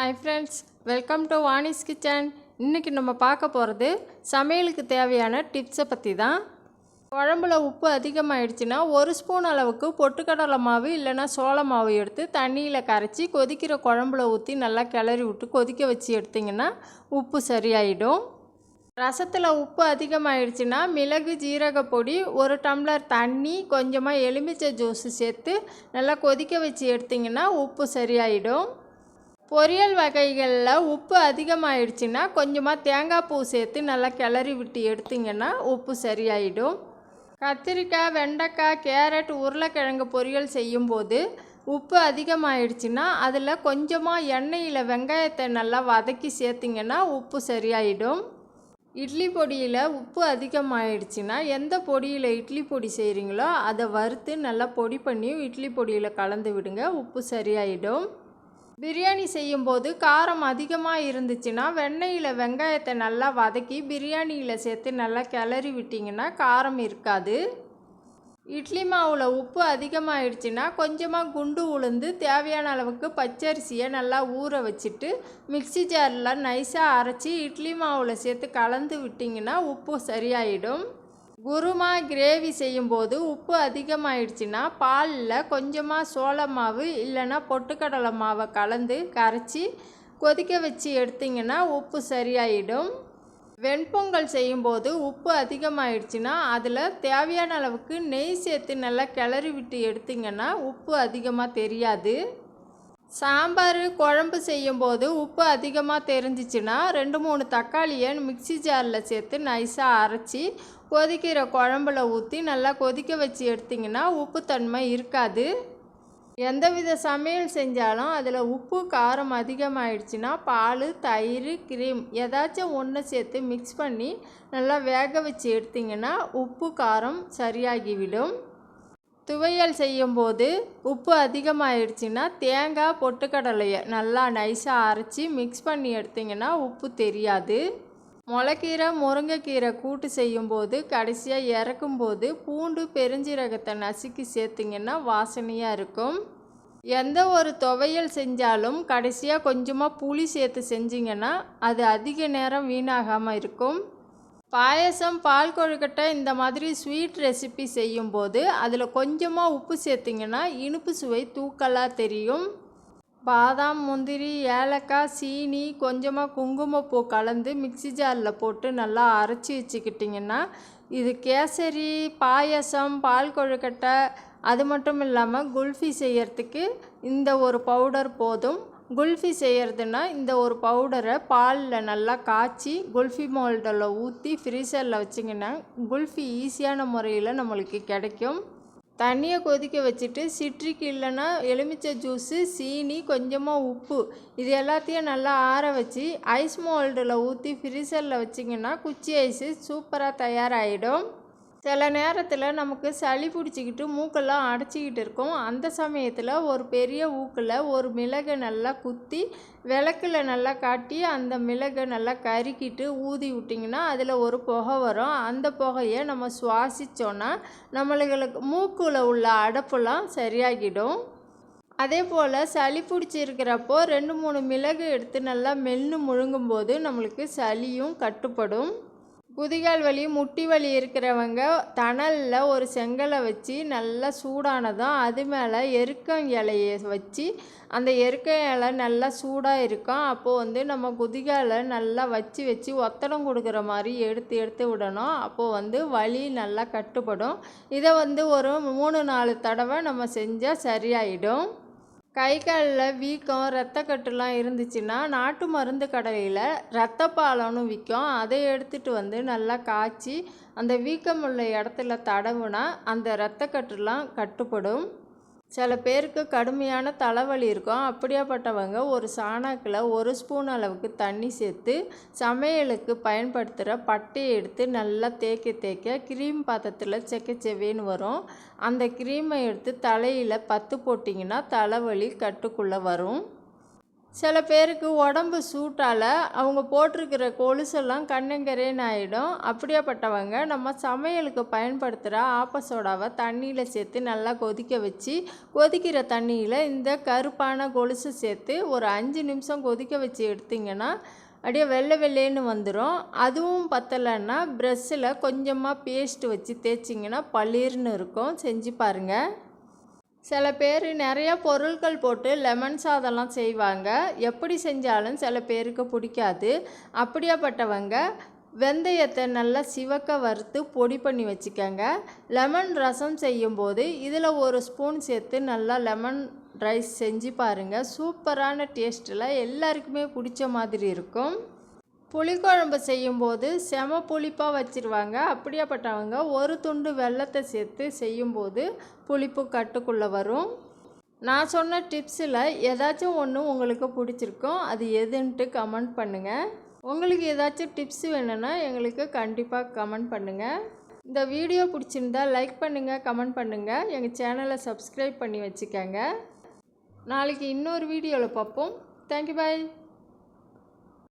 Hi friends, welcome to Vani's kitchen. இன்றைக்கி நம்ம பார்க்க போகிறது சமையலுக்கு தேவையான டிப்ஸை பற்றி தான். குழம்புல உப்பு அதிகமாகிடுச்சுன்னா 1 ஸ்பூன் அளவுக்கு பொட்டுக்கடலை மாவு இல்லைன்னா சோள மாவு எடுத்து தண்ணியில் கரைச்சி கொதிக்கிற குழம்புல ஊற்றி நல்லா கிளறி விட்டு கொதிக்க வச்சு எடுத்திங்கன்னா உப்பு சரியாயிடும். ரசத்தில் உப்பு அதிகமாகிடுச்சுன்னா மிளகு ஜீரக பொடி 1 டம்ளர் தண்ணி கொஞ்சமாக எலுமிச்சை ஜூஸு சேர்த்து நல்லா கொதிக்க வச்சு எடுத்திங்கன்னா உப்பு சரியாயிடும். பொரியல் வகைகளில் உப்பு அதிகமாகிடுச்சுன்னா கொஞ்சமாக தேங்காய் பூ சேர்த்து நல்லா கிளறி விட்டு எடுத்திங்கன்னா உப்பு சரியாயிடும். கத்திரிக்காய், வெண்டைக்காய், கேரட், உருளைக்கிழங்கு பொரியல் செய்யும்போது உப்பு அதிகமாகிடுச்சுன்னா அதில் கொஞ்சமாக எண்ணெயில் வெங்காயத்தை நல்லா வதக்கி சேர்த்திங்கன்னா உப்பு சரியாயிடும். இட்லி பொடியில் உப்பு அதிகமாகிடுச்சுன்னா எந்த பொடியில் இட்லி பொடி செய்கிறீங்களோ அதை வறுத்து நல்லா பொடி பண்ணி இட்லி பொடியில் கலந்து விடுங்க, உப்பு சரியாயிடும். பிரியாணி செய்யும்போது காரம் அதிகமாக இருந்துச்சுன்னா வெண்ணெயில் வெங்காயத்தை நல்லா வதக்கி பிரியாணியில் சேர்த்து நல்லா கிளறி விட்டிங்கன்னா காரம் இருக்காது. இட்லி மாவில் உப்பு அதிகமாகிடுச்சுன்னா கொஞ்சமாக குண்டு உளுந்து தேவையான அளவுக்கு பச்சரிசியை நல்லா ஊற வச்சுட்டு மிக்ஸி ஜாரில் நைஸாக அரைச்சி இட்லி மாவில் சேர்த்து கலந்து விட்டிங்கன்னா உப்பு சரியாயிடும். குருமா கிரேவி செய்யும்போது உப்பு அதிகமாகிடுச்சுன்னா பாலில் கொஞ்சமாக சோள மாவு இல்லைன்னா பொட்டுக்கடலை மாவை கலந்து கரைச்சி கொதிக்க வச்சு எடுத்திங்கன்னா உப்பு சரியாயிடும். வெண்பொங்கல் செய்யும்போது உப்பு அதிகமாகிடுச்சுன்னா அதில் தேவையான அளவுக்கு நெய் சேர்த்து நல்லா கிளறி விட்டு எடுத்திங்கன்னா உப்பு அதிகமாக தெரியாது. சாம்பார் குழம்பு செய்யும்போது உப்பு அதிகமாக தெரிஞ்சிச்சுன்னா 2-3 தக்காளியை மிக்ஸி ஜாரில் சேர்த்து நைஸாக அரைச்சி கொதிக்கிற குழம்புல ஊற்றி நல்லா கொதிக்க வச்சு எடுத்திங்கன்னா உப்பு தன்மை இருக்காது. எந்தவித சமையல் செஞ்சாலும் அதில் உப்பு காரம் அதிகமாகிடுச்சுன்னா பால், தயிர், கிரீம் ஏதாச்சும் ஒன்று சேர்த்து மிக்ஸ் பண்ணி நல்லா வேக வச்சு எடுத்திங்கன்னா உப்பு காரம் சரியாகிவிடும். துவையல் செய்யும்போது உப்பு அதிகமாகிடுச்சுன்னா தேங்காய், பொட்டுக்கடலையை நல்லா நைஸாக அரைச்சி மிக்ஸ் பண்ணி எடுத்திங்கன்னா உப்பு தெரியாது. முளைக்கீரை, முருங்கைக்கீரை கூட்டு செய்யும்போது கடைசியாக இறக்கும்போது பூண்டு, பெருஞ்சீரகத்தை நசுக்கி சேர்த்திங்கன்னா வாசனையாக இருக்கும். எந்த ஒரு துவையல் செஞ்சாலும் கடைசியாக கொஞ்சமாக புளி சேர்த்து செஞ்சிங்கன்னா அது அதிக நேரம் வீணாகாமல் இருக்கும். பாயசம், பால் கொழுக்கட்டை இந்த மாதிரி ஸ்வீட் ரெசிபி செய்யும்போது அதில் கொஞ்சமாக உப்பு சேர்த்திங்கன்னா இனிப்பு சுவை தூக்கலாக தெரியும். பாதாம், முந்திரி, ஏலக்காய், சீனி, கொஞ்சமாக குங்குமப்பூ கலந்து மிக்ஸி ஜாரில் போட்டு நல்லா அரைச்சி வச்சுக்கிட்டிங்கன்னா இது கேசரி, பாயசம், பால் கொழுக்கட்டை அது மட்டும் இல்லாமல் குல்ஃபி செய்யறதுக்கு இந்த ஒரு பவுடர் போதும். குல்ஃபி செய்கிறதுனா இந்த ஒரு பவுடரை பாலில் நல்லா காய்ச்சி குல்ஃபி மோல்டில் ஊற்றி ஃப்ரீசரில் வச்சிங்கன்னா குல்ஃபி ஈஸியான முறையில் நம்மளுக்கு கிடைக்கும். தண்ணியை கொதிக்க வச்சுட்டு சிட்ரிக் இல்லைன்னா எலுமிச்சை ஜூஸு, சீனி, கொஞ்சமாக உப்பு இது எல்லாத்தையும் நல்லா ஆற வச்சு ஐஸ் மோல்டில் ஊற்றி ஃப்ரீசரில் வச்சிங்கன்னா குச்சி ஐஸு சூப்பராக தயாராகிடும். சில நேரத்தில் நமக்கு சளி பிடிச்சிக்கிட்டு மூக்கெல்லாம் அடைச்சிக்கிட்டு இருக்கும். அந்த சமயத்தில் ஒரு பெரிய ஊக்கில் ஒரு மிளகை நல்லா குத்தி விளக்கில் நல்லா காட்டி அந்த மிளகை நல்லா கருக்கிட்டு ஊதி விட்டிங்கன்னா அதில் ஒரு புகை வரும். அந்த புகையை நம்ம சுவாசித்தோன்னா நம்மளுக்கு மூக்கில் உள்ள அடைப்புலாம் சரியாகிடும். அதே போல் சளி பிடிச்சிருக்கிறப்போ 2-3 மிளகு எடுத்து நல்லா மென்று முழுங்கும்போது நம்மளுக்கு சளியும் கட்டுப்படும். குதிகால் வலி, முட்டி வலி இருக்கிறவங்க தணலில் ஒரு செங்கலை வச்சு நல்லா சூடானதும் அது மேலே எருக்கம் இலையை வச்சு அந்த எருக்கம் இலை நல்லா சூடாக இருக்கும். அப்போது நம்ம குதிகாலை நல்லா வச்சு ஒத்தடம் கொடுக்குற மாதிரி எடுத்து விடணும். அப்போது வலி நல்லா கட்டுப்படும். இதை ஒரு 3-4 தடவை நம்ம செஞ்சால் சரியாயிடும். கை காலில் வீக்கம், ரத்தக்கட்டுலாம் இருந்துச்சுன்னா நாட்டு மருந்து கடையில் ரத்தப்பாலம்னு விற்கும். அதை எடுத்துகிட்டு நல்லா காய்ச்சி அந்த வீக்கம் உள்ள இடத்துல தடவுனா அந்த ரத்தக்கட்டுலாம் கட்டுப்படும். சில பேருக்கு கடுமையான தலைவலி இருக்கும். அப்படியாப்பட்டவங்க ஒரு சாணாக்கில் 1 ஸ்பூன் அளவுக்கு தண்ணி சேர்த்து சமையலுக்கு பயன்படுத்துகிற பட்டையை எடுத்து நல்லா தேய்க்க க்ரீம் பாத்திரத்தில் செக்கச்செவேன்னு வரும். அந்த க்ரீமை எடுத்து தலையில் 10 போட்டிங்கன்னா தலைவலி கட்டுக்குள்ளே வரும். சில பேருக்கு உடம்பு சூட்டால் அவங்க போட்டிருக்கிற கொலுசெல்லாம் கண்ணங்கரேன்னு ஆகிடும். அப்படியாப்பட்டவங்க நம்ம சமையலுக்கு பயன்படுத்துகிற ஆப்ப சோடாவை தண்ணியில் சேர்த்து நல்லா கொதிக்க வச்சு, கொதிக்கிற தண்ணியில் இந்த கருப்பான கொலுசு சேர்த்து ஒரு 5 நிமிஷம் கொதிக்க வச்சு எடுத்திங்கன்னா அப்படியே வெள்ளை வெள்ளைன்னு வந்துடும். அதுவும் பத்தலைன்னா ப்ரெஷ்ஷில் கொஞ்சமாக பேஸ்ட் வச்சு தேய்ச்சிங்கன்னா பளீர்னு இருக்கும். செஞ்சு பாருங்கள். சில பேர் நிறைய பொருட்கள் போட்டு லெமன் சாதம்லாம் செய்வாங்க. எப்படி செஞ்சாலும் சில பேருக்கு பிடிக்காது. அப்படியாப்பட்டவங்க வெந்தயத்தை நல்லா சிவக்க வறுத்து பொடி பண்ணி வச்சுக்கோங்க. லெமன் ரசம் செய்யும்போது இதில் 1 ஸ்பூன் சேர்த்து நல்லா லெமன் ரைஸ் செஞ்சு பாருங்கள். சூப்பரான டேஸ்ட்டில் எல்லாருக்குமே பிடிச்ச மாதிரி இருக்கும். புளிக்குழம்பு செய்யும்போது செம புளிப்பாக வச்சுருவாங்க. அப்படியாப்பட்டவங்க ஒரு துண்டு வெல்லத்தை சேர்த்து செய்யும்போது புளிப்பு கட்டுக்குள்ளே வரும். நான் சொன்ன டிப்ஸில் ஏதாச்சும் ஒன்று உங்களுக்கு பிடிச்சிருக்கும். அது எதுன்ட்டு கமெண்ட் பண்ணுங்கள். உங்களுக்கு ஏதாச்சும் டிப்ஸ் வேணும்னா எங்களுக்கு கண்டிப்பாக கமெண்ட் பண்ணுங்கள். இந்த வீடியோ பிடிச்சிருந்தா லைக் பண்ணுங்கள், கமெண்ட் பண்ணுங்கள். எங்கள் சேனலை சப்ஸ்கிரைப் பண்ணி வச்சுக்கோங்க. நாளைக்கு இன்னொரு வீடியோவில் பார்ப்போம். தேங்க்யூ, பாய்.